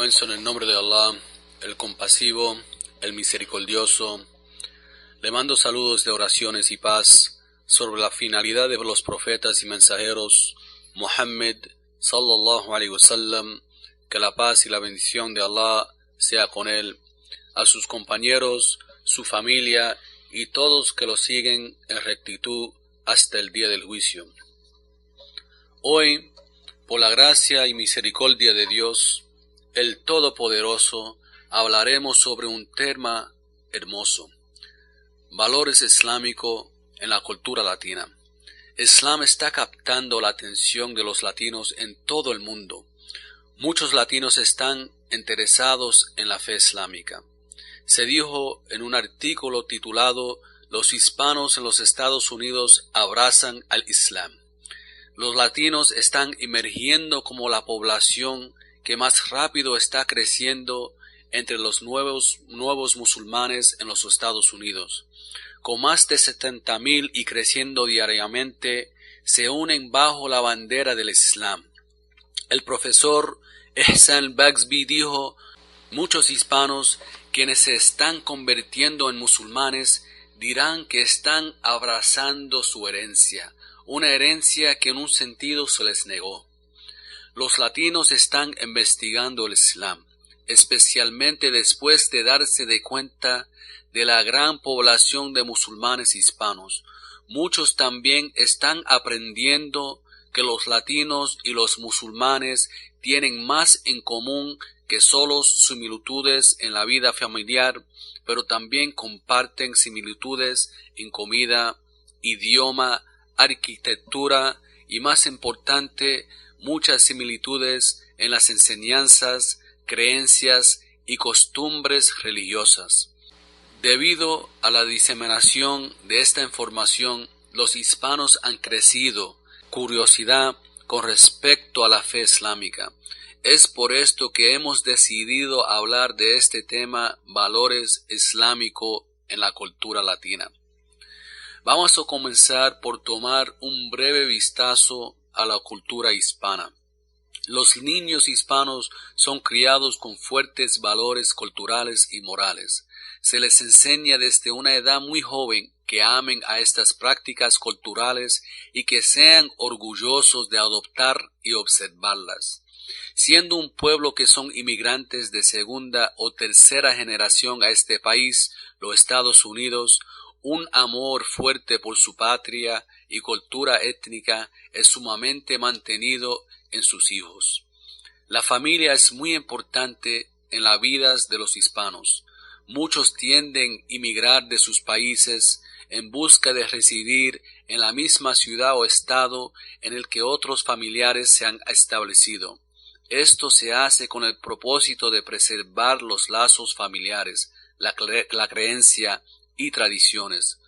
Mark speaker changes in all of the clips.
Speaker 1: Comienzo en el nombre de Allah, el compasivo, el misericordioso. Le mando saludos de oraciones y paz sobre la finalidad de los profetas y mensajeros, Muhammad sallallahu alaihi wasallam, que la paz y la bendición de Allah sea con él, a sus compañeros, su familia y todos que lo siguen en rectitud hasta el día del juicio. Hoy, por la gracia y misericordia de Dios, el Todopoderoso, hablaremos sobre un tema hermoso: valores islámicos en la cultura latina. Islam está captando la atención de los latinos en todo el mundo. Muchos latinos están interesados en la fe islámica. Se dijo en un artículo titulado "Los hispanos en los Estados Unidos abrazan al Islam". Los latinos están emergiendo como la población que más rápido está creciendo entre los nuevos musulmanes en los Estados Unidos. Con más de 70,000 y creciendo diariamente, se unen bajo la bandera del Islam. El profesor Ehsan Bagsby dijo: muchos hispanos quienes se están convirtiendo en musulmanes dirán que están abrazando su herencia, una herencia que en un sentido se les negó. Los latinos están investigando el Islam, especialmente después de darse de cuenta de la gran población de musulmanes hispanos. Muchos también están aprendiendo que los latinos y los musulmanes tienen más en común que solo similitudes en la vida familiar, pero también comparten similitudes en comida, idioma, arquitectura y, más importante, muchas similitudes en las enseñanzas, creencias y costumbres religiosas. Debido a la diseminación de esta información, los hispanos han crecido curiosidad con respecto a la fe islámica. Es por esto que hemos decidido hablar de este tema, valores islámicos en la cultura latina. Vamos a comenzar por tomar un breve vistazo a la cultura hispana. Los niños hispanos son criados con fuertes valores culturales y morales. Se les enseña desde una edad muy joven que amen a estas prácticas culturales y que sean orgullosos de adoptar y observarlas. Siendo un pueblo que son inmigrantes de segunda o tercera generación a este país, los Estados Unidos, un amor fuerte por su patria y cultura étnica es sumamente mantenido en sus hijos. La familia es muy importante en las vidas de los hispanos. Muchos tienden a emigrar de sus países en busca de residir en la misma ciudad o estado en el que otros familiares se han establecido. Esto se hace con el propósito de preservar los lazos familiares, la creencia y tradiciones.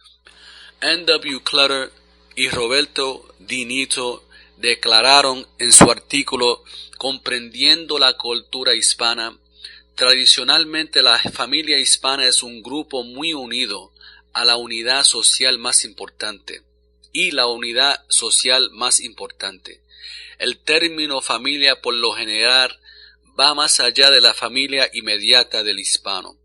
Speaker 1: N.W. Clutter y Roberto Di Nitto declararon en su artículo "Comprendiendo la cultura hispana": tradicionalmente la familia hispana es un grupo muy unido a la unidad social más importante y la unidad social más importante. El término familia por lo general va más allá de la familia inmediata del hispano.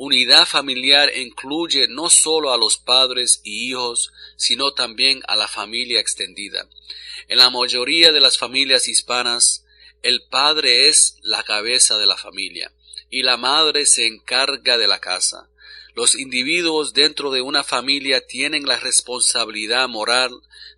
Speaker 1: Unidad familiar incluye no solo a los padres y hijos, sino también a la familia extendida. En la mayoría de las familias hispanas, el padre es la cabeza de la familia y la madre se encarga de la casa. Los individuos dentro de una familia tienen la responsabilidad moral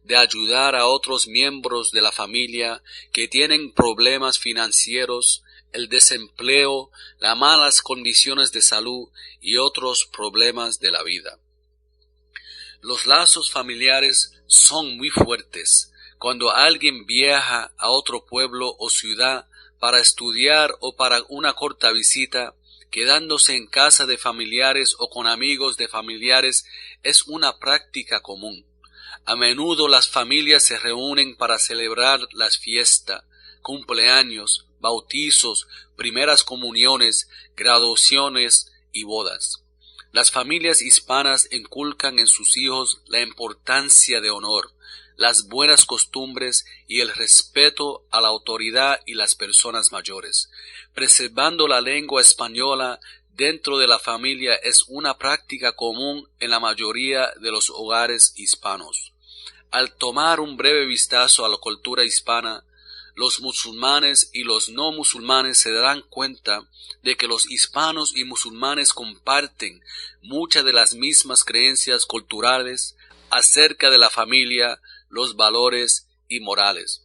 Speaker 1: de ayudar a otros miembros de la familia que tienen problemas financieros, el desempleo, las malas condiciones de salud y otros problemas de la vida. Los lazos familiares son muy fuertes. Cuando alguien viaja a otro pueblo o ciudad para estudiar o para una corta visita, quedándose en casa de familiares o con amigos de familiares es una práctica común. A menudo las familias se reúnen para celebrar las fiestas, cumpleaños, bautizos, primeras comuniones, graduaciones y bodas. Las familias hispanas inculcan en sus hijos la importancia de honor, las buenas costumbres y el respeto a la autoridad y las personas mayores. Preservando la lengua española dentro de la familia es una práctica común en la mayoría de los hogares hispanos. Al tomar un breve vistazo a la cultura hispana, los musulmanes y los no musulmanes se darán cuenta de que los hispanos y musulmanes comparten muchas de las mismas creencias culturales acerca de la familia, los valores y morales.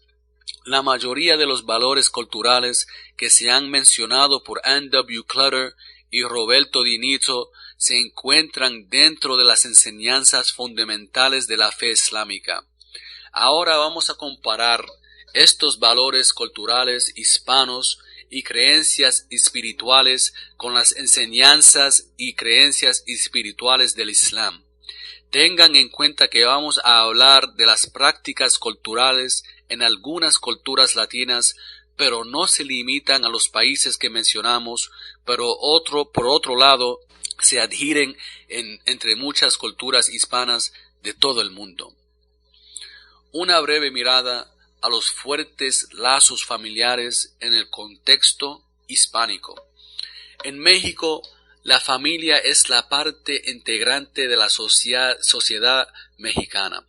Speaker 1: La mayoría de los valores culturales que se han mencionado por Ann W. Clutter y Roberto Di Nitto se encuentran dentro de las enseñanzas fundamentales de la fe islámica. Ahora vamos a comparar estos valores culturales hispanos y creencias espirituales con las enseñanzas y creencias espirituales del Islam. Tengan en cuenta que vamos a hablar de las prácticas culturales en algunas culturas latinas, pero no se limitan a los países que mencionamos, pero por otro lado, se adhieren entre muchas culturas hispanas de todo el mundo. Una breve mirada a los fuertes lazos familiares en el contexto hispánico. En México, la familia es la parte integrante de la sociedad mexicana,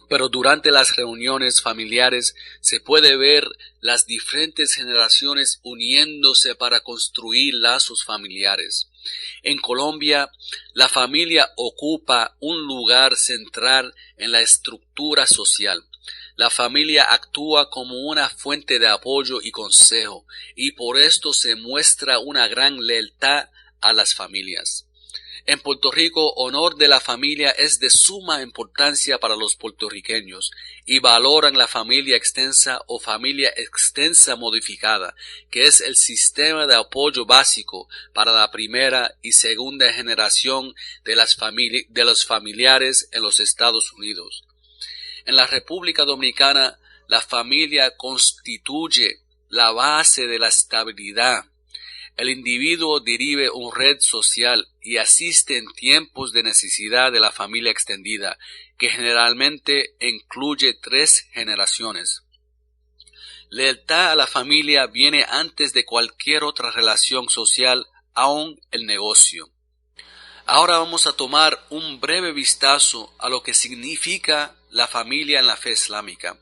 Speaker 1: pero durante las reuniones familiares se puede ver las diferentes generaciones uniéndose para construir lazos familiares. En Colombia, la familia ocupa un lugar central en la estructura social. La familia actúa como una fuente de apoyo y consejo, y por esto se muestra una gran lealtad a las familias. En Puerto Rico, honor de la familia es de suma importancia para los puertorriqueños y valoran la familia extensa o familia extensa modificada, que es el sistema de apoyo básico para la primera y segunda generación de los familiares en los Estados Unidos. En la República Dominicana, la familia constituye la base de la estabilidad. El individuo dirige una red social y asiste en tiempos de necesidad de la familia extendida, que generalmente incluye 3 generaciones. Lealtad a la familia viene antes de cualquier otra relación social, aun el negocio. Ahora vamos a tomar un breve vistazo a lo que significa la familia en la fe islámica.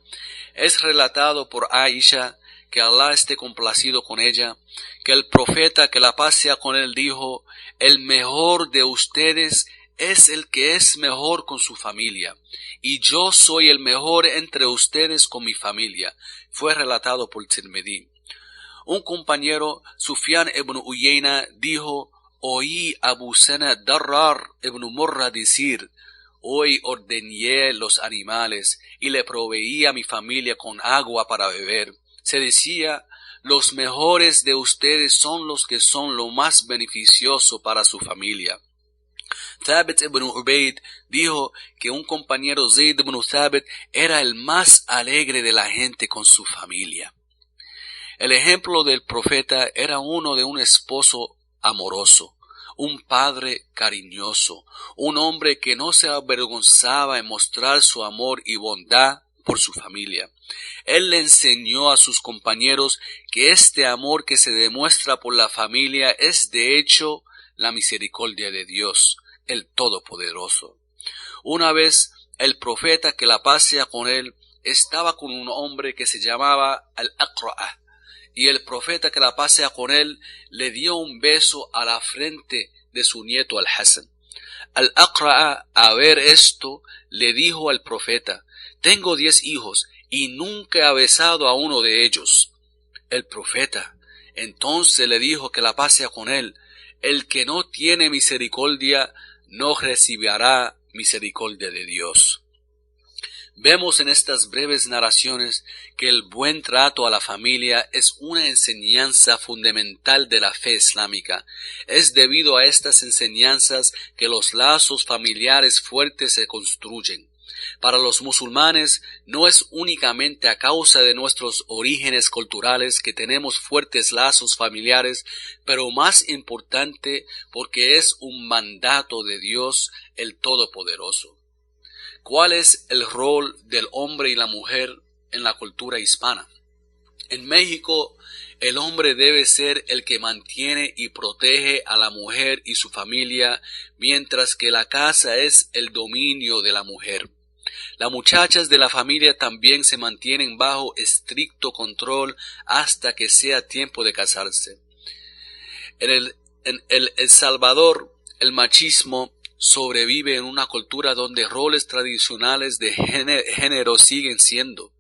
Speaker 1: Es relatado por Aisha, que Allah esté complacido con ella, que el profeta, que la paz sea con él, dijo: el mejor de ustedes es el que es mejor con su familia, y yo soy el mejor entre ustedes con mi familia. Fue relatado por Tirmidhi. Un compañero, Sufyan ibn Uyayna, dijo: oí a Abu Sena Darrar ibn Murra decir: hoy ordeñé los animales y le proveí a mi familia con agua para beber. Se decía: los mejores de ustedes son los que son lo más beneficioso para su familia. Thabit ibn Ubayd dijo que un compañero, Zayd ibn Thabit, era el más alegre de la gente con su familia. El ejemplo del profeta era uno de un esposo amoroso, un padre cariñoso, un hombre que no se avergonzaba en mostrar su amor y bondad por su familia. Él le enseñó a sus compañeros que este amor que se demuestra por la familia es de hecho la misericordia de Dios, el Todopoderoso. Una vez el profeta, que la paz sea con él, estaba con un hombre que se llamaba Al-Aqra'a, y el profeta, que la paz sea con él, le dio un beso a la frente de su nieto Al-Hasan. Al-Aqra'a, a ver esto, le dijo al profeta: tengo 10 hijos y nunca he besado a uno de ellos. El profeta entonces le dijo, que la paz sea con él: el que no tiene misericordia no recibirá misericordia de Dios. Vemos en estas breves narraciones que el buen trato a la familia es una enseñanza fundamental de la fe islámica. Es debido a estas enseñanzas que los lazos familiares fuertes se construyen. Para los musulmanes no es únicamente a causa de nuestros orígenes culturales que tenemos fuertes lazos familiares, pero más importante porque es un mandato de Dios el Todopoderoso. ¿Cuál es el rol del hombre y la mujer en la cultura hispana? En México, el hombre debe ser el que mantiene y protege a la mujer y su familia, mientras que la casa es el dominio de la mujer. Las muchachas de la familia también se mantienen bajo estricto control hasta que sea tiempo de casarse. En El Salvador, el machismo sobrevive en una cultura donde roles tradicionales de género siguen siendo.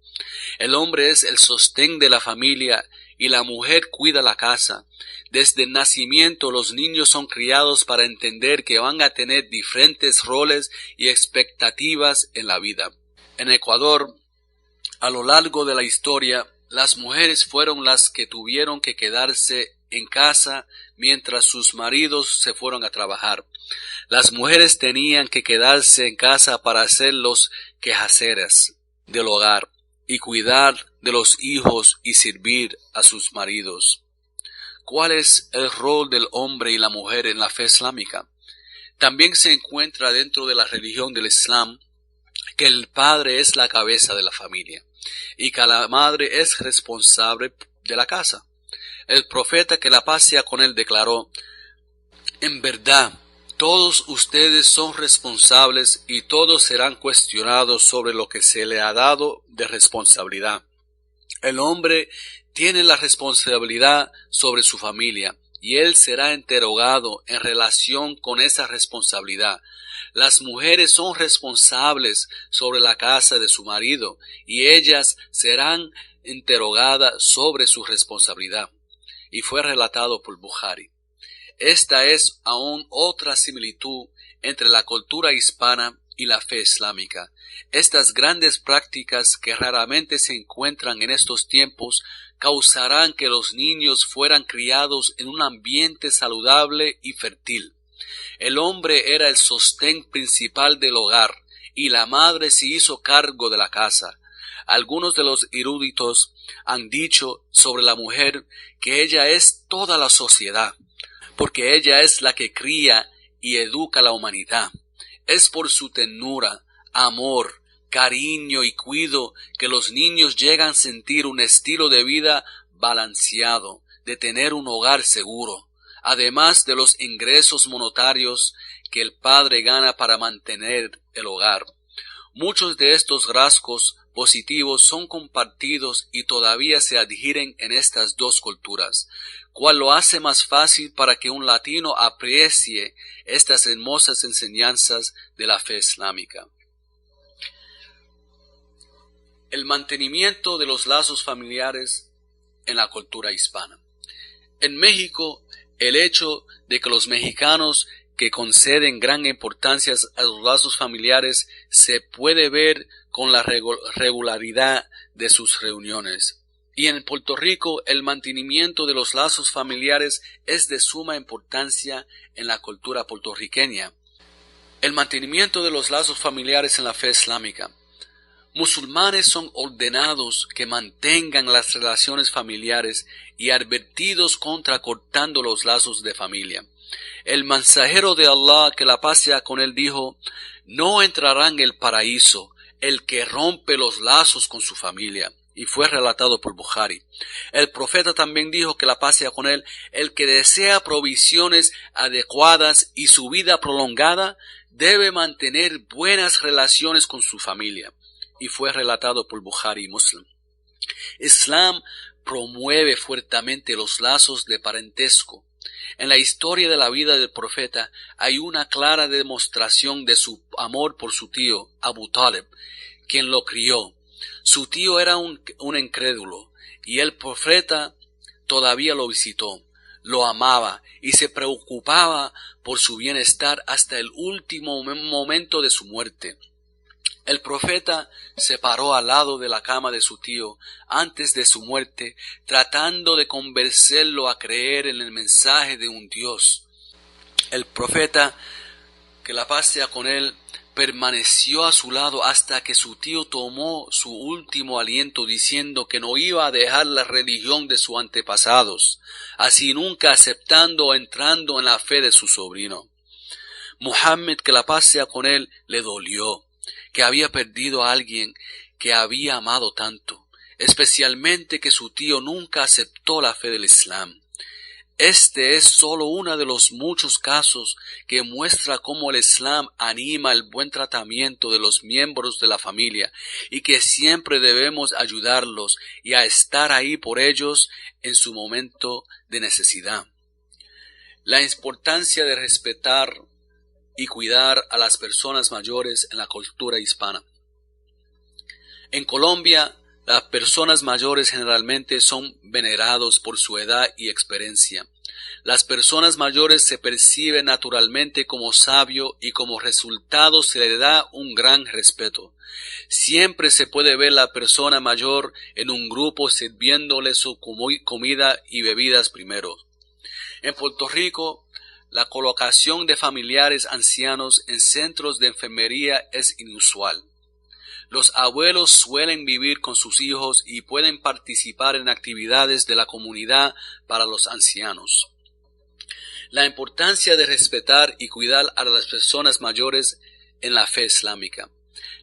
Speaker 1: El hombre es el sostén de la familia y la mujer cuida la casa. Desde el nacimiento los niños son criados para entender que van a tener diferentes roles y expectativas en la vida. En Ecuador, a lo largo de la historia, las mujeres fueron las que tuvieron que quedarse en casa mientras sus maridos se fueron a trabajar. Las mujeres tenían que quedarse en casa para hacer los quehaceres del hogar y cuidar de los hijos y servir a sus maridos. ¿Cuál es el rol del hombre y la mujer en la fe islámica? También se encuentra dentro de la religión del Islam que el padre es la cabeza de la familia y que la madre es responsable de la casa. El profeta, que la paz sea con él, declaró: en verdad, todos ustedes son responsables y todos serán cuestionados sobre lo que se le ha dado de responsabilidad. El hombre tiene la responsabilidad sobre su familia y él será interrogado en relación con esa responsabilidad. Las mujeres son responsables sobre la casa de su marido y ellas serán interrogadas sobre su responsabilidad. Y fue relatado por Bukhari. Esta es aún otra similitud entre la cultura hispana y la fe islámica. Estas grandes prácticas que raramente se encuentran en estos tiempos causarán que los niños fueran criados en un ambiente saludable y fértil. El hombre era el sostén principal del hogar y la madre se hizo cargo de la casa. Algunos de los eruditos han dicho sobre la mujer que ella es toda la sociedad, porque ella es la que cría y educa a la humanidad. Es por su ternura, amor, cariño y cuidado que los niños llegan a sentir un estilo de vida balanceado, de tener un hogar seguro, además de los ingresos monetarios que el padre gana para mantener el hogar. Muchos de estos rasgos positivos son compartidos y todavía se adhieren en estas dos culturas, cual lo hace más fácil para que un latino aprecie estas hermosas enseñanzas de la fe islámica. El mantenimiento de los lazos familiares en la cultura hispana. En México, el hecho de que los mexicanos que conceden gran importancia a los lazos familiares se puede ver con la regularidad de sus reuniones. Y en Puerto Rico, el mantenimiento de los lazos familiares es de suma importancia en la cultura puertorriqueña. El mantenimiento de los lazos familiares en la fe islámica. Musulmanes son ordenados que mantengan las relaciones familiares y advertidos contra cortando los lazos de familia. El mensajero de Allah, que la paz sea con él, dijo: no entrará en el paraíso el que rompe los lazos con su familia. Y fue relatado por Bukhari. El profeta también dijo, que la paz sea con él: el que desea provisiones adecuadas y su vida prolongada debe mantener buenas relaciones con su familia. Y fue relatado por Bukhari y Muslim. Islam promueve fuertemente los lazos de parentesco. En la historia de la vida del profeta hay una clara demostración de su amor por su tío, Abu Talib, quien lo crió. Su tío era un incrédulo y el profeta todavía lo visitó, lo amaba y se preocupaba por su bienestar hasta el último momento de su muerte. El profeta se paró al lado de la cama de su tío antes de su muerte, tratando de convencerlo a creer en el mensaje de un Dios. El profeta, que la paz sea con él, permaneció a su lado hasta que su tío tomó su último aliento, diciendo que no iba a dejar la religión de sus antepasados, así nunca aceptando o entrando en la fe de su sobrino. Muhammad, que la paz sea con él, le dolió. que había perdido a alguien que había amado tanto, especialmente que su tío nunca aceptó la fe del Islam. Este es solo uno de los muchos casos que muestra cómo el Islam anima el buen tratamiento de los miembros de la familia y que siempre debemos ayudarlos y a estar ahí por ellos en su momento de necesidad. La importancia de respetar y cuidar a las personas mayores en la cultura hispana. En Colombia, las personas mayores generalmente son venerados por su edad y experiencia. Las personas mayores se perciben naturalmente como sabio y como resultado se le da un gran respeto. Siempre se puede ver la persona mayor en un grupo sirviéndole su comida y bebidas primero. En Puerto Rico, la colocación de familiares ancianos en centros de enfermería es inusual. Los abuelos suelen vivir con sus hijos y pueden participar en actividades de la comunidad para los ancianos. La importancia de respetar y cuidar a las personas mayores en la fe islámica.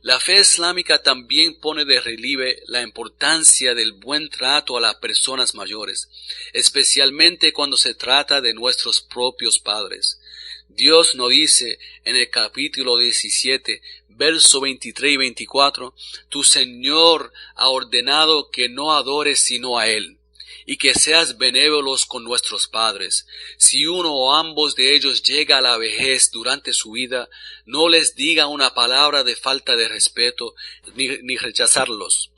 Speaker 1: La fe islámica también pone de relieve la importancia del buen trato a las personas mayores, especialmente cuando se trata de nuestros propios padres. Dios nos dice en el capítulo 17, verso 23 y 24, tu Señor ha ordenado que no adores sino a Él, y que seas benévolos con nuestros padres. Si uno o ambos de ellos llega a la vejez durante su vida, no les diga una palabra de falta de respeto, ni rechazarlos,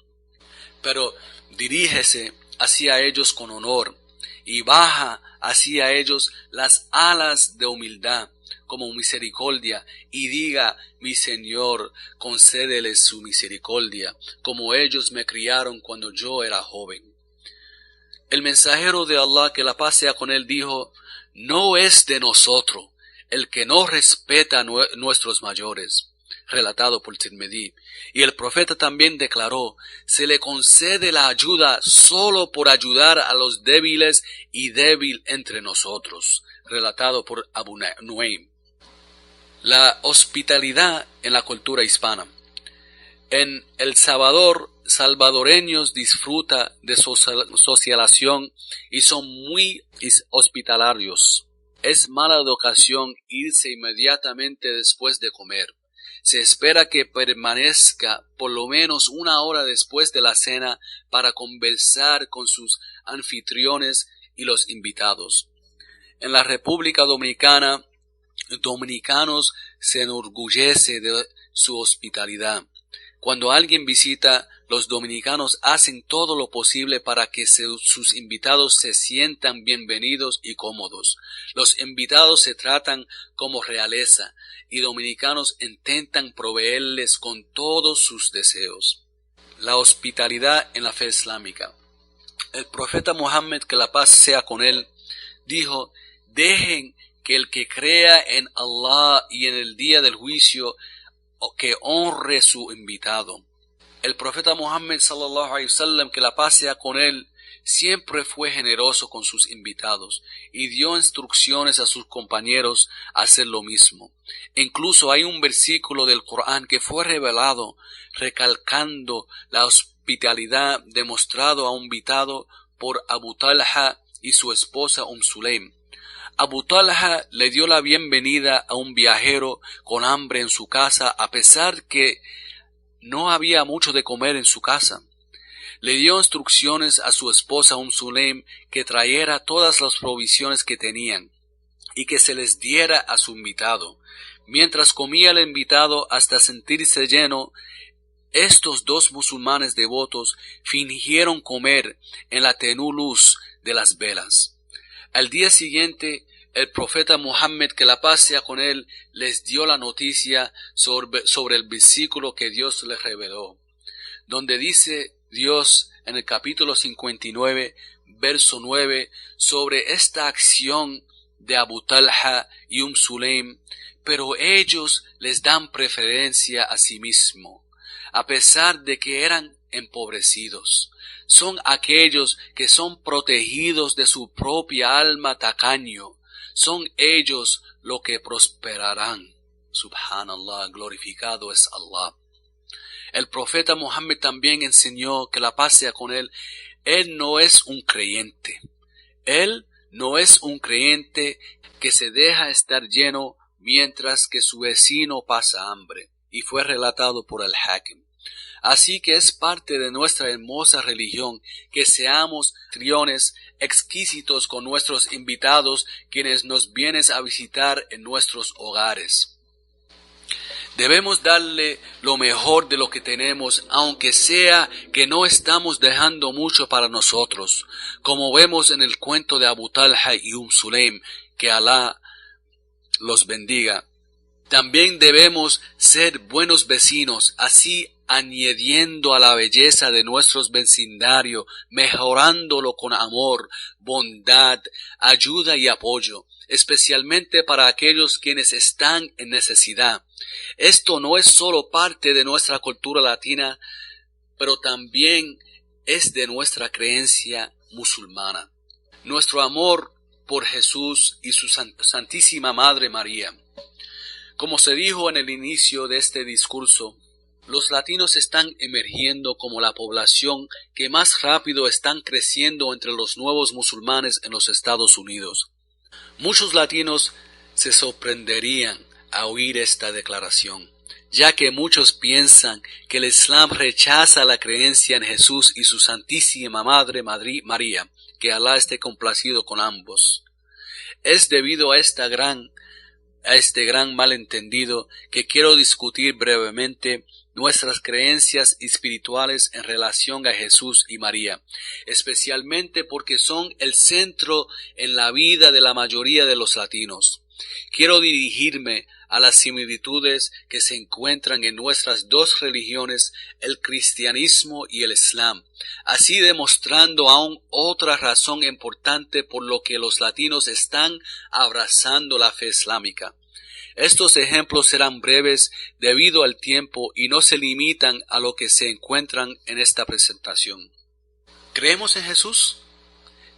Speaker 1: pero dirígese hacia ellos con honor, y baja hacia ellos las alas de humildad, como misericordia, y diga, mi Señor, concédeles su misericordia, como ellos me criaron cuando yo era joven. El mensajero de Allah, que la paz sea con él, dijo, no es de nosotros el que no respeta a nuestros mayores, relatado por Tirmidhi. Y el profeta también declaró, se le concede la ayuda solo por ayudar a los débiles y débil entre nosotros, relatado por Abu Nuaym. La hospitalidad en la cultura hispana. En El Salvador, salvadoreños disfrutan de socialización y son muy hospitalarios. Es mala educación irse inmediatamente después de comer. Se espera que permanezca por lo menos una hora después de la cena para conversar con sus anfitriones y los invitados. En la República Dominicana, dominicanos se enorgullecen de su hospitalidad. Cuando alguien visita, los dominicanos hacen todo lo posible para que sus invitados se sientan bienvenidos y cómodos. Los invitados se tratan como realeza y dominicanos intentan proveerles con todos sus deseos. La hospitalidad en la fe islámica. El profeta Muhammad, que la paz sea con él, dijo, dejen que el que crea en Allah y en el día del juicio, que honre su invitado. El profeta Muhammad sallallahu alaihi wasallam, que la paz sea con él, siempre fue generoso con sus invitados y dio instrucciones a sus compañeros a hacer lo mismo. Incluso hay un versículo del Corán que fue revelado recalcando la hospitalidad demostrado a un invitado por Abu Talha y su esposa Sulaym. Abu Talha le dio la bienvenida a un viajero con hambre en su casa, a pesar que no había mucho de comer en su casa. Le dio instrucciones a su esposa Sulaym que trajera todas las provisiones que tenían y que se les diera a su invitado. Mientras comía el invitado hasta sentirse lleno, estos dos musulmanes devotos fingieron comer en la tenue luz de las velas. Al día siguiente, el profeta Muhammad, que la paz sea con él, les dio la noticia sobre el versículo que Dios les reveló, donde dice Dios en el capítulo 59, verso 9, sobre esta acción de Abu Talha y Sulaym, pero ellos les dan preferencia a sí mismos, a pesar de que eran empobrecidos. Son aquellos que son protegidos de su propia alma tacaño. Son ellos los que prosperarán. Subhanallah, glorificado es Allah. El profeta Muhammad también enseñó, que la paz sea con él no es un creyente. Él no es un creyente que se deja estar lleno mientras que su vecino pasa hambre, y fue relatado por el Hakim. Así que es parte de nuestra hermosa religión que seamos anfitriones exquisitos con nuestros invitados, quienes nos vienen a visitar en nuestros hogares. Debemos darle lo mejor de lo que tenemos, aunque sea que no estamos dejando mucho para nosotros, como vemos en el cuento de Abu Talha y Sulaim, que Alá los bendiga. También debemos ser buenos vecinos, así añadiendo a la belleza de nuestros vecindarios, mejorándolo con amor, bondad, ayuda y apoyo, especialmente para aquellos quienes están en necesidad. Esto no es solo parte de nuestra cultura latina, pero también es de nuestra creencia musulmana. Nuestro amor por Jesús y su Santísima Madre María. Como se dijo en el inicio de este discurso, los latinos están emergiendo como la población que más rápido están creciendo entre los nuevos musulmanes en los Estados Unidos. Muchos latinos se sorprenderían a oír esta declaración, ya que muchos piensan que el Islam rechaza la creencia en Jesús y su Santísima Madre María, que Alá esté complacido con ambos. Es debido a este gran malentendido que quiero discutir brevemente nuestras creencias espirituales en relación a Jesús y María, especialmente porque son el centro en la vida de la mayoría de los latinos. Quiero dirigirme a las similitudes que se encuentran en nuestras dos religiones, el cristianismo y el islam, así demostrando aún otra razón importante por lo que los latinos están abrazando la fe islámica. Estos ejemplos serán breves debido al tiempo y no se limitan a lo que se encuentran en esta presentación. ¿Creemos en Jesús?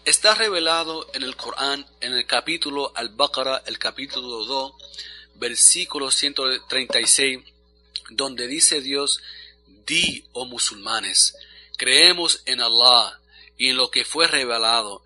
Speaker 1: Está revelado en el Corán, en el capítulo Al-Baqarah, el capítulo 2, versículo 136, donde dice Dios: di, oh musulmanes, creemos en Allah y en lo que fue revelado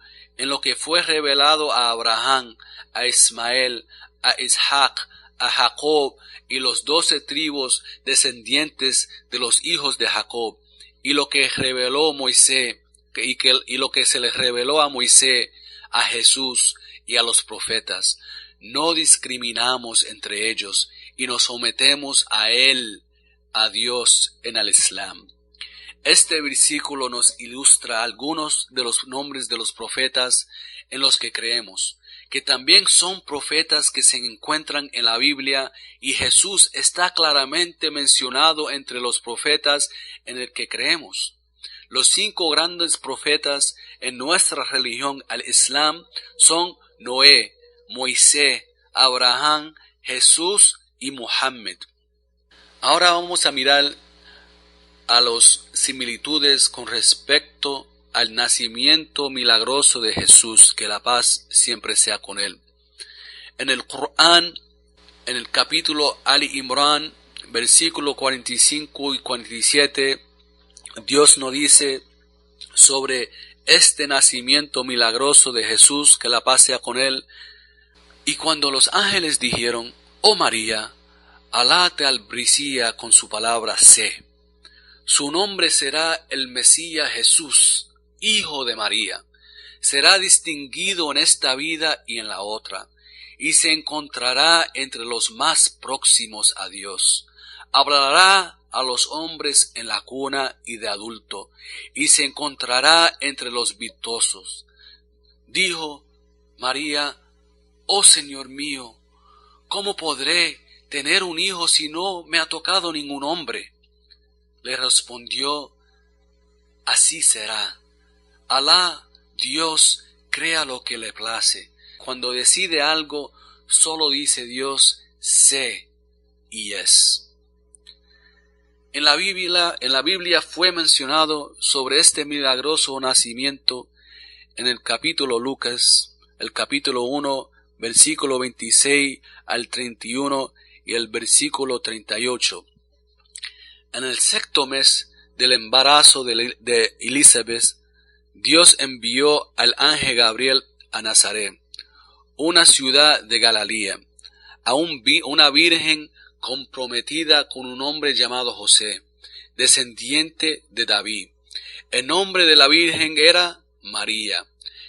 Speaker 1: a Abraham, a Ismael, a Isaac, a Jacob y los 12 tribus descendientes de los hijos de Jacob, y lo que reveló Moisés, y lo que se les reveló a Moisés, a Jesús y a los profetas. No discriminamos entre ellos y nos sometemos a Él, a Dios, en el Islam. Este versículo nos ilustra algunos de los nombres de los profetas en los que creemos, que también son profetas que se encuentran en la Biblia, y Jesús está claramente mencionado entre los profetas en el que creemos. Los 5 grandes profetas en nuestra religión, al Islam, son Noé, Moisés, Abraham, Jesús y Muhammad. Ahora vamos a mirar a las similitudes con respecto al nacimiento milagroso de Jesús, que la paz siempre sea con él. En el Corán, en el capítulo Ali Imran, versículo 45 y 47, Dios nos dice sobre este nacimiento milagroso de Jesús, que la paz sea con él: y cuando los ángeles dijeron: oh María, Alá te albricia con su palabra sé. Su nombre será el Mesías Jesús, hijo de María. Será distinguido en esta vida y en la otra, y se encontrará entre los más próximos a Dios. Hablará a los hombres en la cuna y de adulto, y se encontrará entre los virtuosos. Dijo María: oh Señor mío, ¿cómo podré tener un hijo si no me ha tocado ningún hombre? Le respondió: así será. Alá, Dios, crea lo que le place. Cuando decide algo, solo dice Dios: sé, y es. En la Biblia fue mencionado sobre este milagroso nacimiento en el capítulo Lucas, el capítulo 1, versículo 26 al 31, y el versículo 38. En el sexto mes del embarazo de Elizabeth, Dios envió al ángel Gabriel a Nazaret, una ciudad de Galilea, a una virgen comprometida con un hombre llamado José, descendiente de David. El nombre de la virgen era María.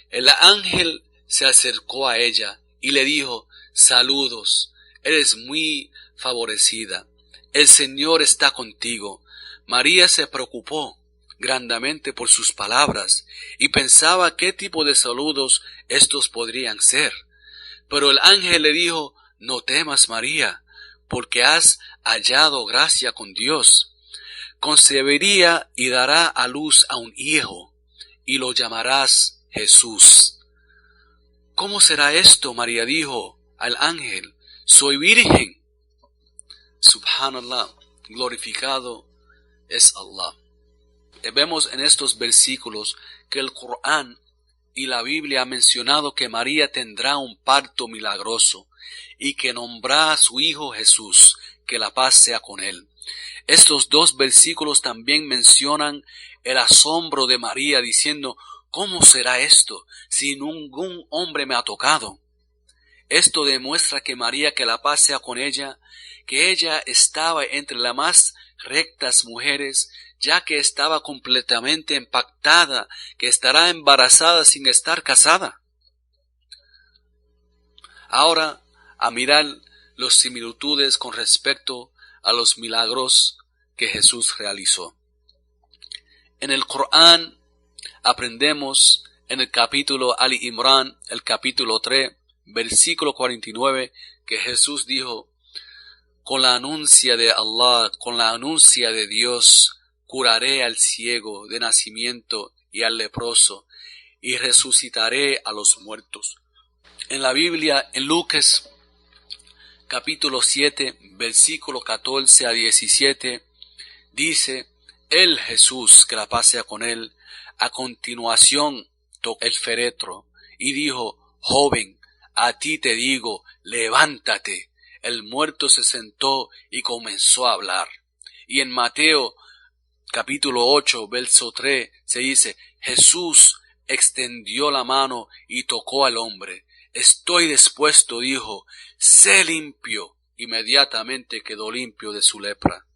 Speaker 1: El ángel se acercó a ella y le dijo: saludos, eres muy favorecida, el Señor está contigo. María se preocupó grandemente por sus palabras y pensaba qué tipo de saludos estos podrían ser. Pero el ángel le dijo: no temas, María, porque has hallado gracia con Dios. Concebiría y dará a luz a un hijo, y lo llamarás Jesús. ¿Cómo será esto? María dijo al ángel: soy virgen. Subhanallah, glorificado es Allah. Vemos en estos versículos que el Corán y la Biblia ha mencionado que María tendrá un parto milagroso y que nombrará a su hijo Jesús, que la paz sea con él. Estos dos versículos también mencionan el asombro de María diciendo: ¿cómo será esto si ningún hombre me ha tocado? Esto demuestra que María, que la paz sea con ella, que ella estaba entre las más rectas mujeres, ya que estaba completamente impactada, que estará embarazada sin estar casada. Ahora, a mirar las similitudes con respecto a los milagros que Jesús realizó. En el Corán aprendemos en el capítulo Ali Imran, el capítulo 3, versículo 49, que Jesús dijo: con la anuncia de Allah, con la anuncia de Dios, curaré al ciego de nacimiento y al leproso, y resucitaré a los muertos. En la Biblia, en Lucas, capítulo 7, versículo 14 a 17, dice: el Jesús, que la paz sea con él, a continuación tocó el féretro y dijo: joven, a ti te digo, levántate. El muerto se sentó y comenzó a hablar. Y en Mateo capítulo 8, verso 3, se dice: Jesús extendió la mano y tocó al hombre. Estoy dispuesto, dijo, sé limpio. Inmediatamente quedó limpio de su lepra.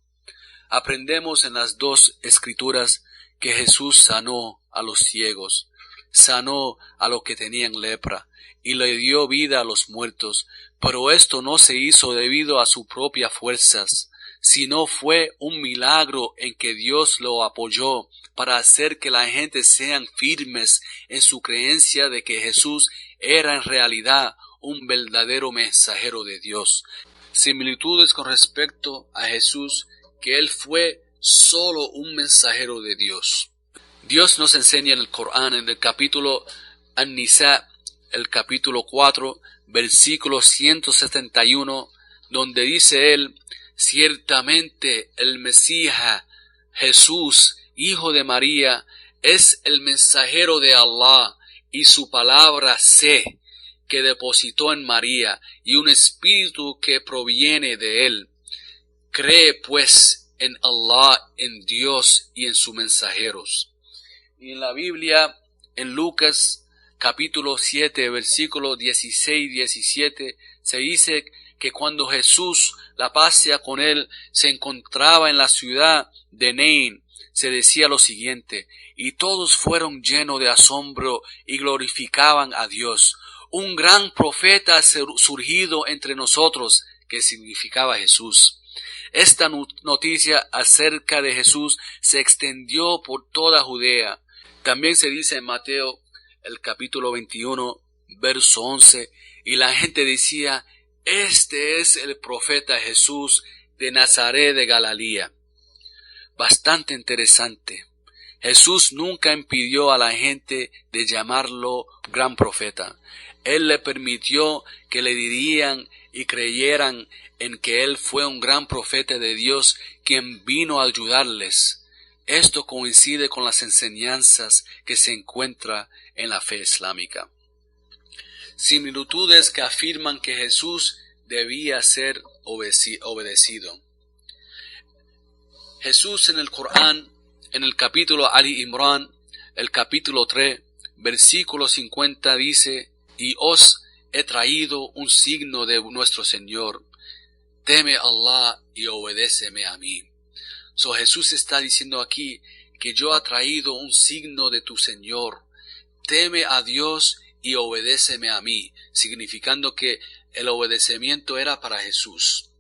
Speaker 1: Aprendemos en las dos escrituras que Jesús sanó a los ciegos, sanó a los que tenían lepra y le dio vida a los muertos, pero esto no se hizo debido a sus propias fuerzas, sino fue un milagro en que Dios lo apoyó para hacer que la gente sean firmes en su creencia de que Jesús era en realidad un verdadero mensajero de Dios. Similitudes con respecto a Jesús, que él fue solo un mensajero de Dios. Dios nos enseña en el Corán, en el capítulo An-Nisa, el capítulo 4, versículo 171, donde dice él: ciertamente el Mesías, Jesús, hijo de María, es el mensajero de Allah, y su palabra sé, que depositó en María, y un espíritu que proviene de él. Cree pues en Allah, en Dios y en sus mensajeros. Y en la Biblia, en Lucas capítulo 7, versículos 16 y 17, se dice que cuando Jesús, la paz sea con él, se encontraba en la ciudad de Naín, se decía lo siguiente: y todos fueron llenos de asombro y glorificaban a Dios. Un gran profeta ha surgido entre nosotros, que significaba Jesús. Esta noticia acerca de Jesús se extendió por toda Judea. También se dice en Mateo, el capítulo 21, verso 11, y la gente decía: este es el profeta Jesús de Nazaret de Galilea. Bastante interesante. Jesús nunca impidió a la gente de llamarlo gran profeta. Él le permitió que le dirían y creyeran en que él fue un gran profeta de Dios, quien vino a ayudarles. Esto coincide con las enseñanzas que se encuentran en la fe islámica. Similitudes que afirman que Jesús debía ser obedecido. Jesús en el Corán, en el capítulo Ali Imran, el capítulo 3, versículo 50 dice: y os he traído un signo de nuestro Señor, teme a Allah y obedéceme a mí. Jesús está diciendo aquí que yo he traído un signo de tu Señor, teme a Dios y obedéceme a mí, significando que el obedecimiento era para Jesús.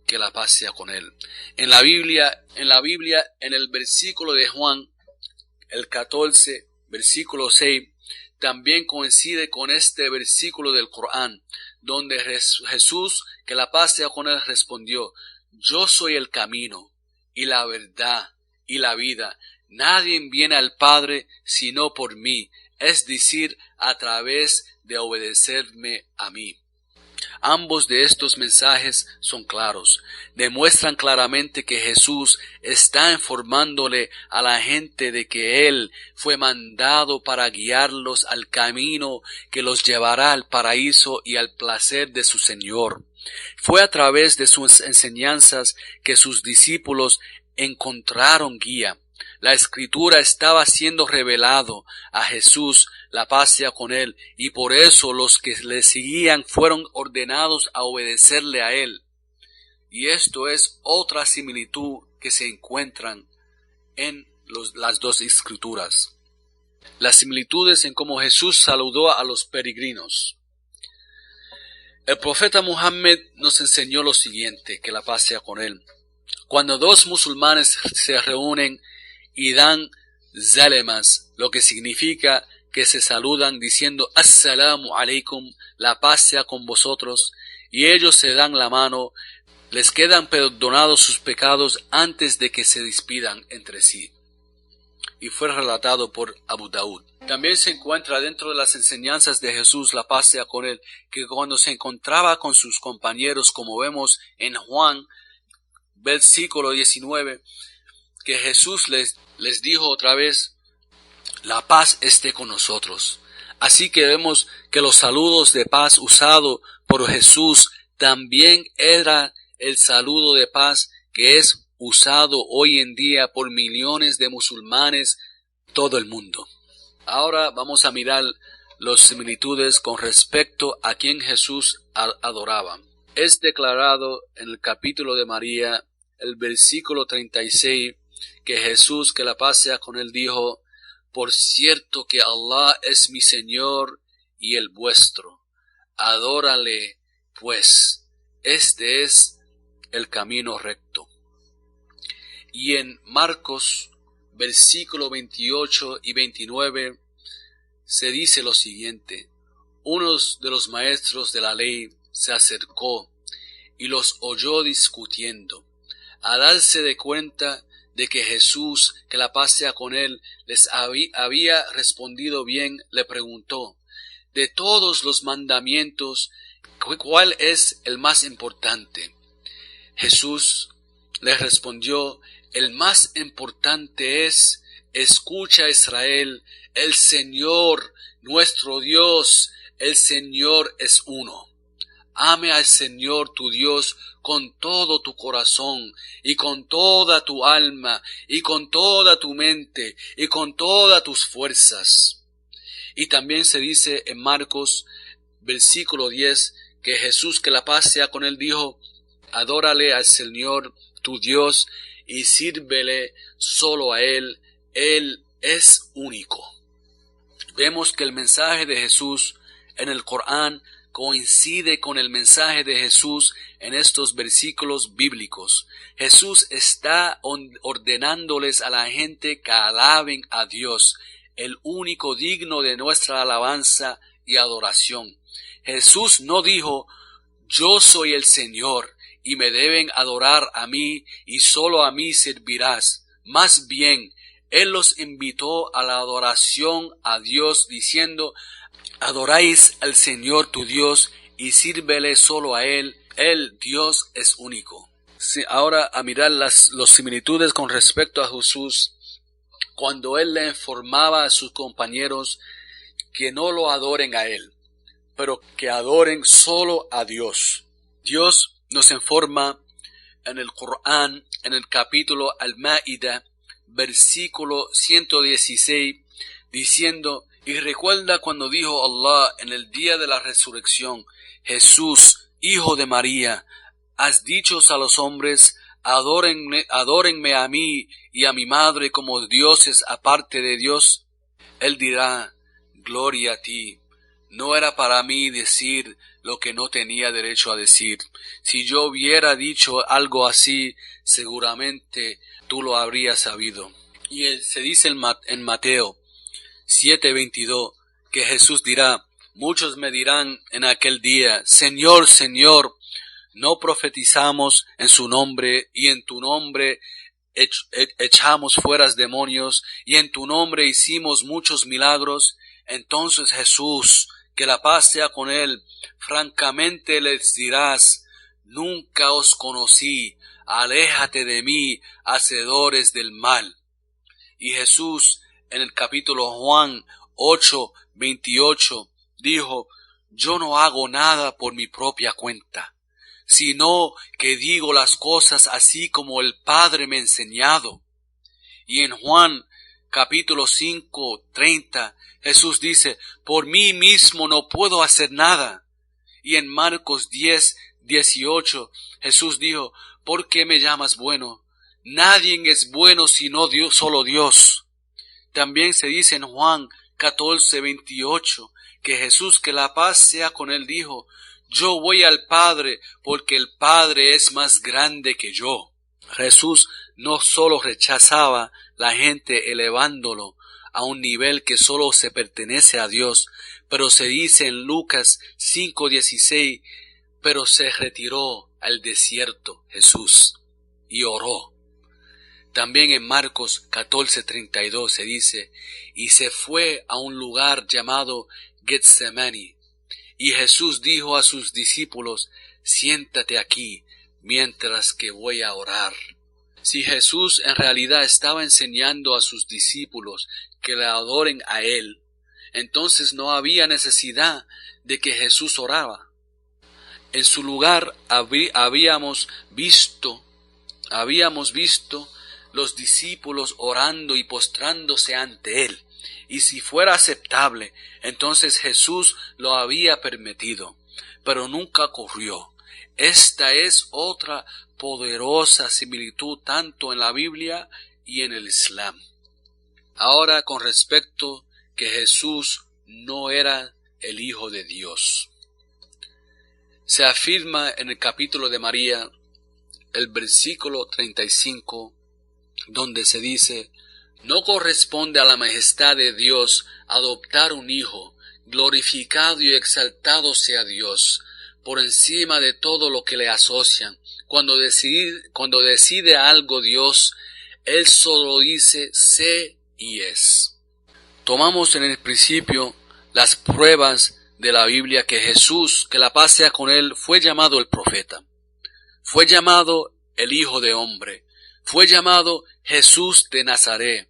Speaker 1: Que la paz sea con él. En la Biblia, en el versículo de Juan, el 14, versículo 6, también coincide con este versículo del Corán, donde Jesús, que la paz sea con él, respondió: yo soy el camino y la verdad y la vida. Nadie viene al Padre sino por mí, es decir, a través de obedecerme a mí. Ambos de estos mensajes son claros, demuestran claramente que Jesús está informándole a la gente de que Él fue mandado para guiarlos al camino que los llevará al paraíso y al placer de su Señor. Fue a través de sus enseñanzas que sus discípulos encontraron guía. La Escritura estaba siendo revelado a Jesús, la paz sea con él, y por eso los que le seguían fueron ordenados a obedecerle a él. Y esto es otra similitud que se encuentran en las dos Escrituras. Las similitudes en cómo Jesús saludó a los peregrinos. El profeta Muhammad nos enseñó lo siguiente, que la paz sea con él. Cuando dos musulmanes se reúnen y dan zalemas, lo que significa que se saludan diciendo Assalamu alaikum, la paz sea con vosotros, y ellos se dan la mano, les quedan perdonados sus pecados antes de que se despidan entre sí. Y fue relatado por Abu Daud. También se encuentra dentro de las enseñanzas de Jesús, la paz sea con él, que cuando se encontraba con sus compañeros, como vemos en Juan, versículo 19, que Jesús les dijo otra vez: la paz esté con nosotros. Así que vemos que los saludos de paz usados por Jesús también era el saludo de paz que es usado hoy en día por millones de musulmanes en todo el mundo. Ahora vamos a mirar las similitudes con respecto a quien Jesús adoraba. Es declarado en el capítulo de María, el versículo 36, que Jesús, que la paz sea con él, dijo: por cierto que Allah es mi Señor y el vuestro. Adórale, pues, este es el camino recto. Y en Marcos, versículo 28 y 29, se dice lo siguiente: uno de los maestros de la ley se acercó y los oyó discutiendo. A darse de cuenta de que Jesús, que la paz sea con él, les había respondido bien, le preguntó: de todos los mandamientos, ¿cuál es el más importante? Jesús les respondió: el más importante es: escucha, Israel, el Señor, nuestro Dios, el Señor es uno. Ame al Señor tu Dios con todo tu corazón, y con toda tu alma, y con toda tu mente, y con todas tus fuerzas. Y también se dice en Marcos, versículo 10, que Jesús, que la paz sea con él, dijo: adórale al Señor tu Dios, y sírvele solo a Él es único. Vemos que el mensaje de Jesús en el Corán coincide con el mensaje de Jesús en estos versículos bíblicos. Jesús está ordenándoles a la gente que alaben a Dios, el único digno de nuestra alabanza y adoración. Jesús no dijo: yo soy el Señor y me deben adorar a mí y solo a mí servirás. Más bien, Él los invitó a la adoración a Dios diciendo: adoráis al Señor tu Dios y sírvele solo a Él. Él, Dios, es único. Sí, ahora a mirar las similitudes con respecto a Jesús, cuando Él le informaba a sus compañeros que no lo adoren a Él, pero que adoren solo a Dios. Dios nos informa en el Corán, en el capítulo Al-Ma'idah, versículo 116, diciendo: y recuerda cuando dijo Allah en el día de la resurrección: Jesús, hijo de María, has dicho a los hombres: adórenme a mí y a mi madre como dioses aparte de Dios. Él dirá: gloria a ti. No era para mí decir lo que no tenía derecho a decir. Si yo hubiera dicho algo así, seguramente tú lo habrías sabido. Y se dice en Mateo 7:22 que Jesús dirá: muchos me dirán en aquel día: Señor, Señor, ¿no profetizamos en su nombre, y en tu nombre echamos fuera demonios, y en tu nombre hicimos muchos milagros? Entonces Jesús, que la paz sea con él, francamente les dirás: nunca os conocí, aléjate de mí, hacedores del mal. Y Jesús, en el capítulo Juan 8:28, dijo: yo no hago nada por mi propia cuenta, sino que digo las cosas así como el Padre me ha enseñado. Y en Juan capítulo 5:30, Jesús dice: por mí mismo no puedo hacer nada. Y en Marcos 10:18, Jesús dijo: ¿por qué me llamas bueno? Nadie es bueno sino Dios, solo Dios. También se dice en Juan 14:28 que Jesús, que la paz sea con él, dijo: yo voy al Padre porque el Padre es más grande que yo. Jesús no solo rechazaba la gente elevándolo a un nivel que solo se pertenece a Dios, pero se dice en Lucas 5:16, pero se retiró al desierto Jesús y oró. También en Marcos 14:32 se dice: y se fue a un lugar llamado Getsemani, y Jesús dijo a sus discípulos: siéntate aquí mientras que voy a orar. Si Jesús en realidad estaba enseñando a sus discípulos que le adoren a Él, entonces no había necesidad de que Jesús oraba. En su lugar habíamos visto los discípulos orando y postrándose ante Él. Y si fuera aceptable, entonces Jesús lo había permitido, pero nunca ocurrió. Esta es otra poderosa similitud tanto en la Biblia y en el Islam. Ahora, con respecto que Jesús no era el Hijo de Dios. Se afirma en el capítulo de María, el versículo 35, donde se dice: no corresponde a la majestad de Dios adoptar un hijo, glorificado y exaltado sea Dios, por encima de todo lo que le asocian. Cuando decide algo Dios, Él solo dice: sé y es. Tomamos en el principio las pruebas de la Biblia que Jesús, que la paz sea con Él, fue llamado el profeta, fue llamado el Hijo de Hombre, fue llamado Jesús de Nazaret,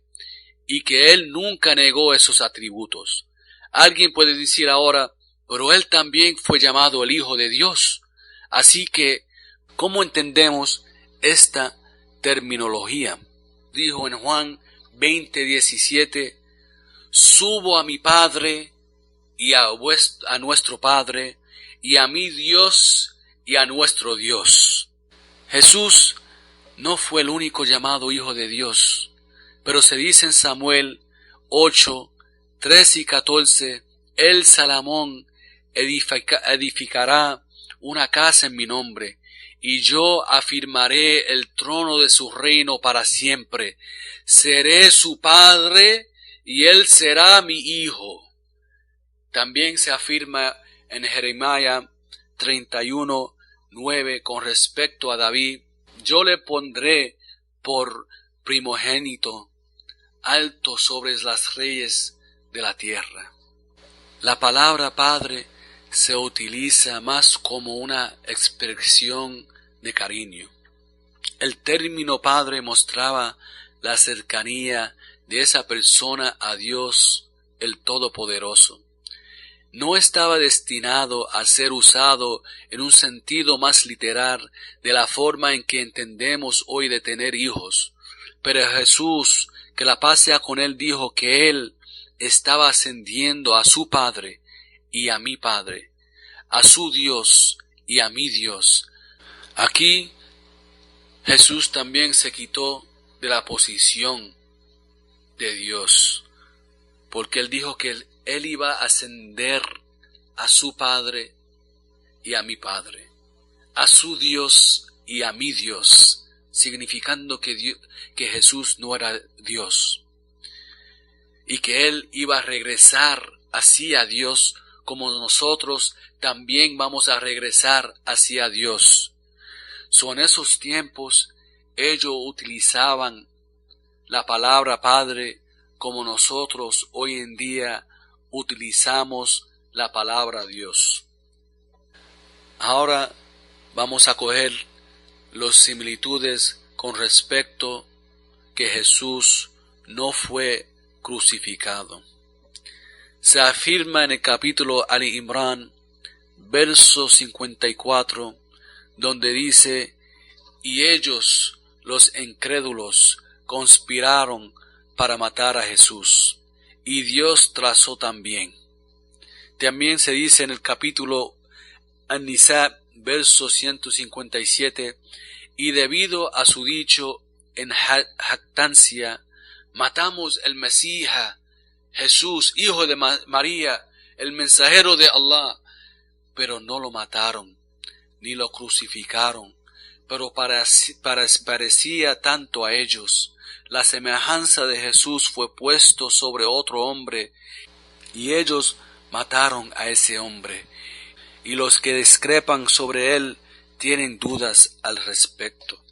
Speaker 1: y que Él nunca negó esos atributos. Alguien puede decir ahora: pero Él también fue llamado el Hijo de Dios. Así que, ¿cómo entendemos esta terminología? Dijo en Juan 20:17: subo a mi Padre y a nuestro Padre, y a mi Dios y a nuestro Dios. Jesús no fue el único llamado Hijo de Dios, pero se dice en Samuel 8:13 y 14: el Salomón edificará una casa en mi nombre, y yo afirmaré el trono de su reino para siempre. Seré su padre, y él será mi hijo. También se afirma en Jeremías 31:9 con respecto a David: yo le pondré por primogénito, alto sobre las reyes de la tierra. La palabra Padre se utiliza más como una expresión de cariño. El término Padre mostraba la cercanía de esa persona a Dios el Todopoderoso. no estaba destinado a ser usado en un sentido más literal de la forma en que entendemos hoy de tener hijos. Pero Jesús, que la paz sea con él, dijo que él estaba ascendiendo a su Padre y a mi Padre, a su Dios y a mi Dios. Aquí Jesús también se quitó de la posición de Dios, porque él dijo que él iba a ascender a su Padre y a mi Padre, a su Dios y a mi Dios, significando que Jesús no era Dios, y que él iba a regresar hacia Dios como nosotros también vamos a regresar hacia Dios. En esos tiempos ellos utilizaban la palabra Padre como nosotros hoy en día utilizamos la palabra Dios. Ahora vamos a coger las similitudes con respecto que Jesús no fue crucificado. Se afirma en el capítulo Ali Imran, verso 54, donde dice: y ellos, los incrédulos, conspiraron para matar a Jesús, y Dios trazó también. También se dice en el capítulo An-Nisa, verso 157, y debido a su dicho en jactancia, matamos el Mesías, Jesús, hijo de María, el mensajero de Allah, pero no lo mataron, ni lo crucificaron, pero parecía tanto a ellos. La semejanza de Jesús fue puesto sobre otro hombre, y ellos mataron a ese hombre, y los que discrepan sobre él tienen dudas al respecto.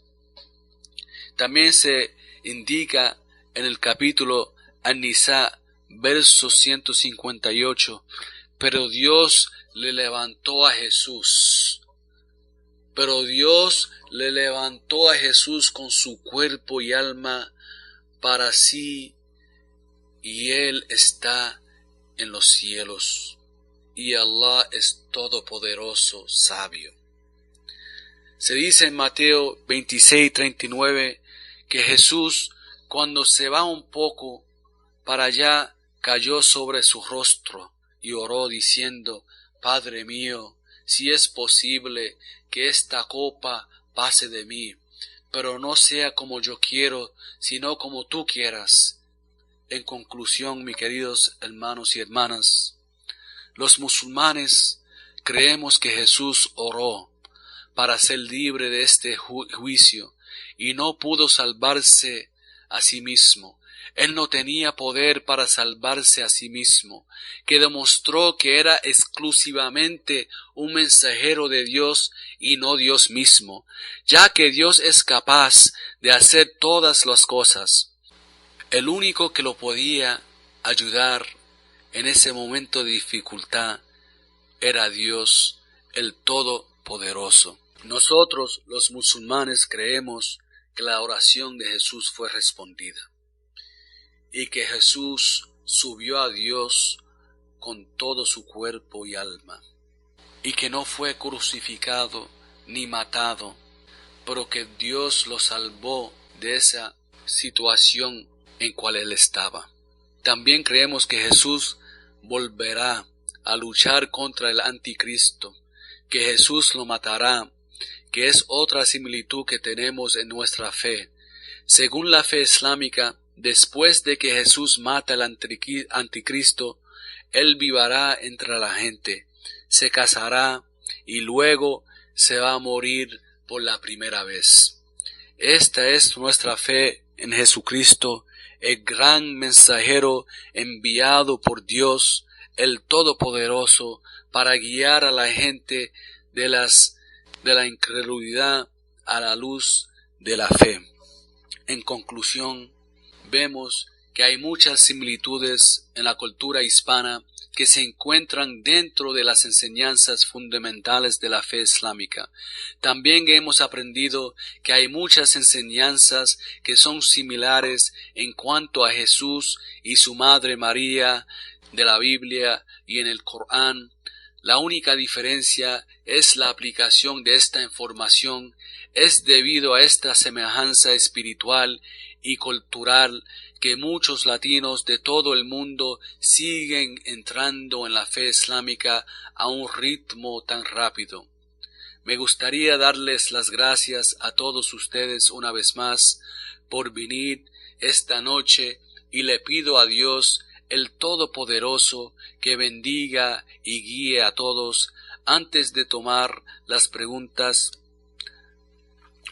Speaker 1: También se indica en el capítulo An-Nisa, verso 158, pero Dios le levantó a Jesús. Pero Dios le levantó a Jesús con su cuerpo y alma para sí, y Él está en los cielos, y Allah es todopoderoso, sabio. Se dice en Mateo 26:39 que Jesús, cuando se va un poco para allá, cayó sobre su rostro y oró diciendo: Padre mío, si es posible que esta copa pase de mí, pero no sea como yo quiero, sino como tú quieras. En conclusión, mis queridos hermanos y hermanas, los musulmanes creemos que Jesús oró para ser libre de este juicio y no pudo salvarse a sí mismo. Él no tenía poder para salvarse a sí mismo, que demostró que era exclusivamente un mensajero de Dios y no Dios mismo, ya que Dios es capaz de hacer todas las cosas. El único que lo podía ayudar en ese momento de dificultad era Dios, el Todopoderoso. Nosotros, los musulmanes, creemos que la oración de Jesús fue respondida y que Jesús subió a Dios con todo su cuerpo y alma, y que no fue crucificado ni matado, pero que Dios lo salvó de esa situación en cual él estaba. También creemos que Jesús volverá a luchar contra el anticristo, que Jesús lo matará, que es otra similitud que tenemos en nuestra fe. Según la fe islámica, después de que Jesús mata al anticristo, él vivirá entre la gente, se casará y luego se va a morir por la primera vez. Esta es nuestra fe en Jesucristo, el gran mensajero enviado por Dios, el Todopoderoso, para guiar a la gente de la incredulidad a la luz de la fe. En conclusión, vemos que hay muchas similitudes en la cultura hispana que se encuentran dentro de las enseñanzas fundamentales de la fe islámica. También hemos aprendido que hay muchas enseñanzas que son similares en cuanto a Jesús y su madre María, de la Biblia y en el Corán. La única diferencia es la aplicación de esta información. Es debido a esta semejanza espiritual y cultural que muchos latinos de todo el mundo siguen entrando en la fe islámica a un ritmo tan rápido. Me gustaría darles las gracias a todos ustedes una vez más por venir esta noche y le pido a Dios el Todopoderoso que bendiga y guíe a todos. Antes de tomar las preguntas,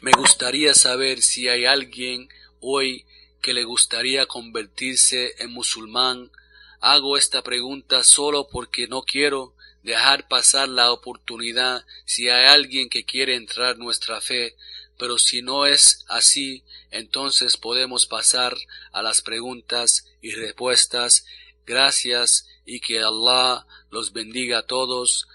Speaker 1: me gustaría saber si hay alguien hoy que le gustaría convertirse en musulmán. Hago esta pregunta solo porque no quiero dejar pasar la oportunidad si hay alguien que quiere entrar en nuestra fe, pero si no es así, entonces podemos pasar a las preguntas y respuestas. Gracias y que Allah los bendiga a todos.